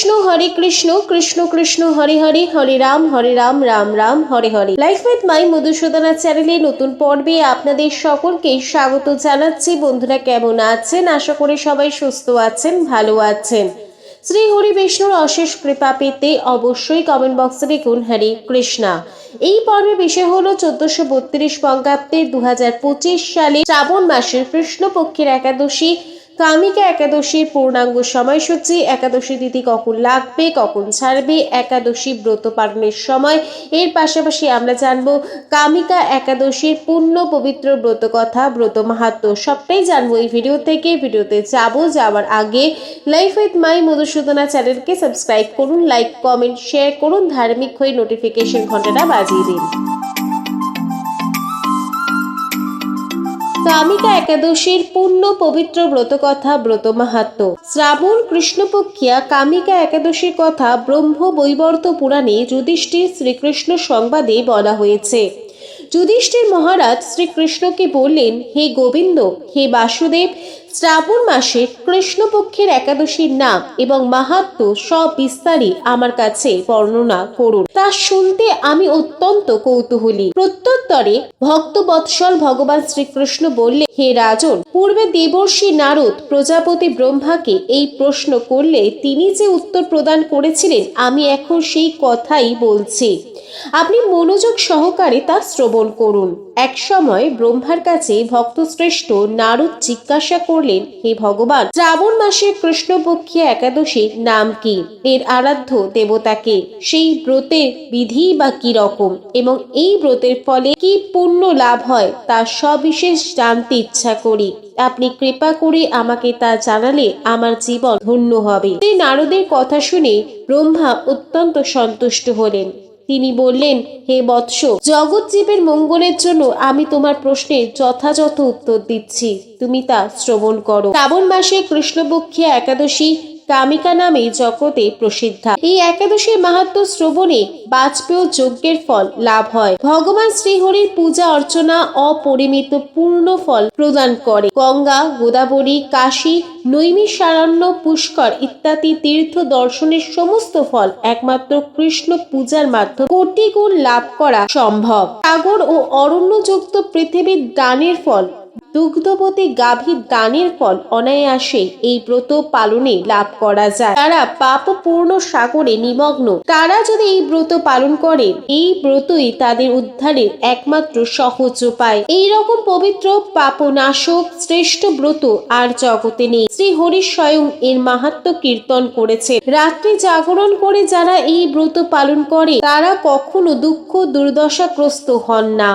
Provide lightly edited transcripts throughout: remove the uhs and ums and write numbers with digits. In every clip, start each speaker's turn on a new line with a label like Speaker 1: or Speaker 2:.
Speaker 1: Hare Krishna Krishna Krishna Hare Hare, Hare Ram Ram Ram Hare Hare. Life with my Madhusudana চ্যানেলে নতুন পর্বে আপনাদের সকলকে স্বাগত জানাচ্ছি। বন্ধুরা কেমন আছেন? আশা করি সবাই সুস্থ আছেন, ভালো আছেন। শ্রী হরি বিষ্ণুর অশেষ কৃপা পেতে অবশ্যই কমেন্ট বক্সে লিখুন হরে কৃষ্ণা। এই পর্বের বিষয় হলো 1432 বঙ্গাব্দের 2025 সালে শ্রাবণ মাসের কৃষ্ণপক্ষের একাদশী কামিকা একাদশীর পূর্ণাঙ্গ সময়সূচি, একাদশী তিথি কখন লাগবে, কখন ছাড়বে, একাদশী ব্রত পালনের সময়। এর পাশাপাশি আমরা জানবো কামিকা একাদশীর পূর্ণ পবিত্র ব্রত কথা, ব্রত মাহাত্ম্য, সবটাই জানবো এই ভিডিও থেকে। ভিডিওতে যাওয়ার আগে লাইফ উইথ মাই মধুসূদনা চ্যানেলকে সাবস্ক্রাইব করুন, লাইক কমেন্ট শেয়ার করুন, ধার্মিক হয়ে নোটিফিকেশন ঘন্টাটা বাজিয়ে দিন। কামিকা একাদশীর পূর্ণ পবিত্র ব্রত কথা, ব্রত মাহাত্ম্য। শ্রাবণ কৃষ্ণপক্ষিয়া কামিকা একাদশীর কথা ব্রহ্ম বৈবর্ত পুরাণে যুধিষ্ঠির শ্রীকৃষ্ণ সংবাদে বলা হয়েছে। যুধিষ্ঠির মহারাজ শ্রীকৃষ্ণকে বললেন, হে গোবিন্দ, হে বাসুদেব, শ্রাবণ মাসে কৃষ্ণপক্ষের একাদশীর নাম এবং মাহাত্ম্য সবিস্তারে আমার কাছে বর্ণনা করুন। তা শুনতে আমি অত্যন্ত কৌতূহলী। প্রত্যুত্তরে ভক্তবৎসল ভগবান শ্রীকৃষ্ণ বললেন, হে রাজন, পূর্বে দেবর্ষি নারদ প্রজাপতি ব্রহ্মাকে এই প্রশ্ন করলে তিনি যে উত্তর প্রদান করেছিলেন, আমি এখন সেই কথাই বলছি। আপনি মনোযোগ সহকারে তা শ্রবণ করুন। এক সময় ব্রহ্মার কাছে ভক্তশ্রেষ্ঠ নারদ জিজ্ঞাসা করলেন, হে ভগবান, শ্রাবণ মাসের কৃষ্ণপক্ষীয় একাদশীর নাম কি? এর আরাধ্য দেবতাকে? সেই ব্রতের বিধি বা কি রকম এবং এই ব্রতের ফলে কি পুণ্য লাভ হয় তা সবিশেষ জানতে ইচ্ছা করি। আপনি কৃপা করে আমাকে তা জানালে আমার জীবন ধন্য হবে। সেই নারদের কথা শুনে ব্রহ্মা অত্যন্ত সন্তুষ্ট হলেন। তিনি বললেন, হে বৎস, জগৎ জীবের মঙ্গলের জন্য আমি তোমার প্রশ্নের যথাযথ উত্তর দিচ্ছি, তুমি তা শ্রবণ করো। শ্রাবণ মাসে কৃষ্ণপক্ষিয়া একাদশী কামিকা নামে জগতে প্রসিদ্ধা। এই একাদশীর মাহাত্ম্য শ্রবণে বাজপেয় যজ্ঞের ফল লাভ হয়। ভগবান শ্রীহরির পূজা অর্চনা অপরিমিত পূর্ণ ফল প্রদান করে। গঙ্গা, গোদাবরী, কাশী, নৈমিষারণ্য, পুষ্কর ইত্যাদি তীর্থ দর্শনের সমস্ত ফল একমাত্র কৃষ্ণ পূজার মাধ্যমে কোটি গুণ লাভ করা সম্ভব। সাগর ও অরণ্যযুক্ত পৃথিবীর দানের ফল, দুগ্ধবতী গাভীর দানের ফল অনায়াসে এই ব্রত পালনে লাভ করা যায়। তারা পাপ পূর্ণ সাগরে নিমগ্ন, তারা যদি এই ব্রত পালন করেন, এই ব্রতই তাদের উদ্ধারের একমাত্র সহজ উপায়। এইরকম পবিত্র পাপনাশক শ্রেষ্ঠ ব্রত আর জগতে নেই। শ্রী হরি স্বয়ং এর মাহাত্ম্য কীর্তন করেছে। রাত্রি জাগরণ করে যারা এই ব্রত পালন করে তারা কখনো দুঃখ দুর্দশাগ্রস্ত হন না।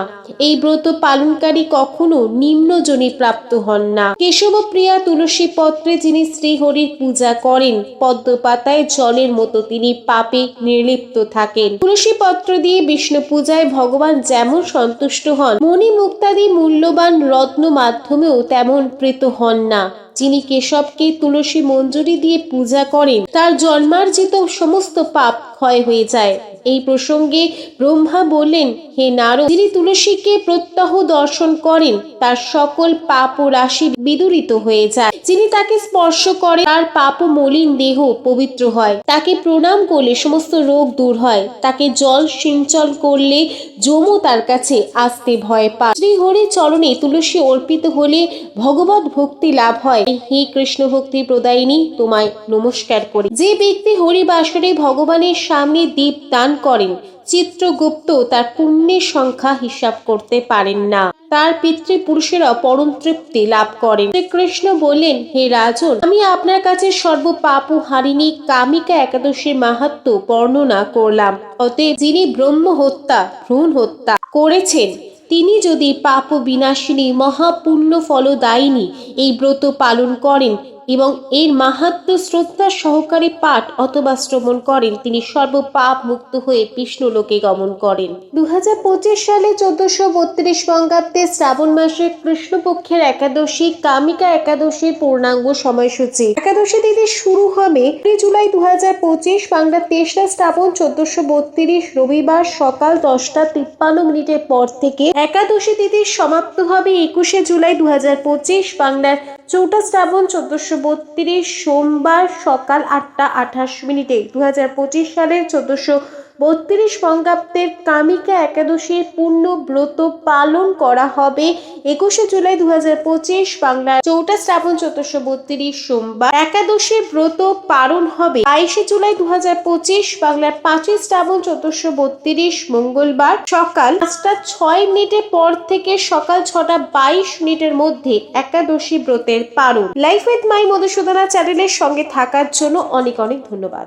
Speaker 1: এই ব্রত পালনকারী কখনো নিম্নজনে প্রাপ্ত হন না। কেশব প্রিয়া তুলসী পত্রে যিনি শ্রীহরির পূজা করেন, পদ্ম পাতায় জলের মতো তিনি পাপে নির্লিপ্ত থাকেন। তুলসী পত্র দিয়ে বিষ্ণু পূজায় ভগবান যেমন সন্তুষ্ট হন, মণি মুক্তাদি মূল্যবান রত্ন মাধ্যমেও তেমন প্রীত হন না। যিনি কেশবকে তুলসী মঞ্জুরি দিয়ে পূজা করেন, তার জন্মার্জিত সমস্ত পাপ ক্ষয় হয়ে যায়। এই প্রসঙ্গে ব্রহ্মা বললেন, হে নারদ, যিনি তুলসীকে প্রত্যহ দর্শন করেন তার সকল পাপ ও রাশি বিদূরিত হয়ে যায়। যিনি তাকে স্পর্শ করে তার পাপ ও মলিন দেহ পবিত্র হয়। তাকে প্রণাম করলে সমস্ত রোগ দূর হয়। তাকে জল সিঞ্চন করলে যমও তার কাছে আসতে ভয় পায়। শ্রী হরি চরণে তুলসী অর্পিত হলে ভগবত ভক্তি লাভ হয়। হে কৃষ্ণ ভক্তি প্রদায়িনী, তোমায় নমস্কার করি। যে ব্যক্তি হরিবাসরে ভগবানের সামনে দীপ দান করেন, চিত্রগুপ্ত তার পুণ্যের সংখ্যা হিসাব করতে পারেন না। তার পিতৃপুরুষেরা পরম তৃপ্তি লাভ করেন। শ্রীকৃষ্ণ বললেন, হে রাজন, আমি আপনার কাছে সর্ব পাপ হারিণী কামিকা একাদশীর মাহাত্ম্য বর্ণনা করলাম। অতএব যিনি ব্রহ্ম হত্যা, ভ্রূণ হত্যা করেছেন, তিনি যদি পাপ বিনাশিনী মহাপুণ্য ফলদায়িনী এই ব্রত পালন করেন এবং এর মাহাত্ম্য শ্রদ্ধা সহকারে পাঠ অথবা শ্রবণ করেন, তিনি সর্ব পাপ মুক্ত হয়ে বিষ্ণু লোকে গমন করেন। 2025 সালে 1432 বঙ্গাব্দে শ্রাবণ মাসের কৃষ্ণপক্ষের একাদশী কামিকা একাদশীর পূর্ণাঙ্গ সময়সূচি। একাদশী তিথি শুরু হবে 3 জুলাই 2025 বাংলা 23 শ্রাবণ 1432 রবিবার সকাল 10:53 পর থেকে। একাদশী তিথি সমাপ্ত হবে 21 জুলাই 2025 বাংলার 4 শ্রাবণ 1432 1432 সোমবার সকাল 8:28 2025 সালের 1432 বঙ্গাব্দের কামিকা একাদশীর পূর্ণ ব্রত পালন করা হবে 21 জুলাই 2025 বাংলার 4 শ্রাবণ 1432 সোমবার। একাদশী ব্রত পালন হবে 22 জুলাই 2025 বাংলার 5 শ্রাবণ 1432 মঙ্গলবার সকাল 5:06 পর থেকে সকাল 6:22 মধ্যে একাদশী ব্রতের পালন। লাইফ উইথ মাই মধুসূদনা চ্যানেলের সঙ্গে থাকার জন্য অনেক অনেক ধন্যবাদ।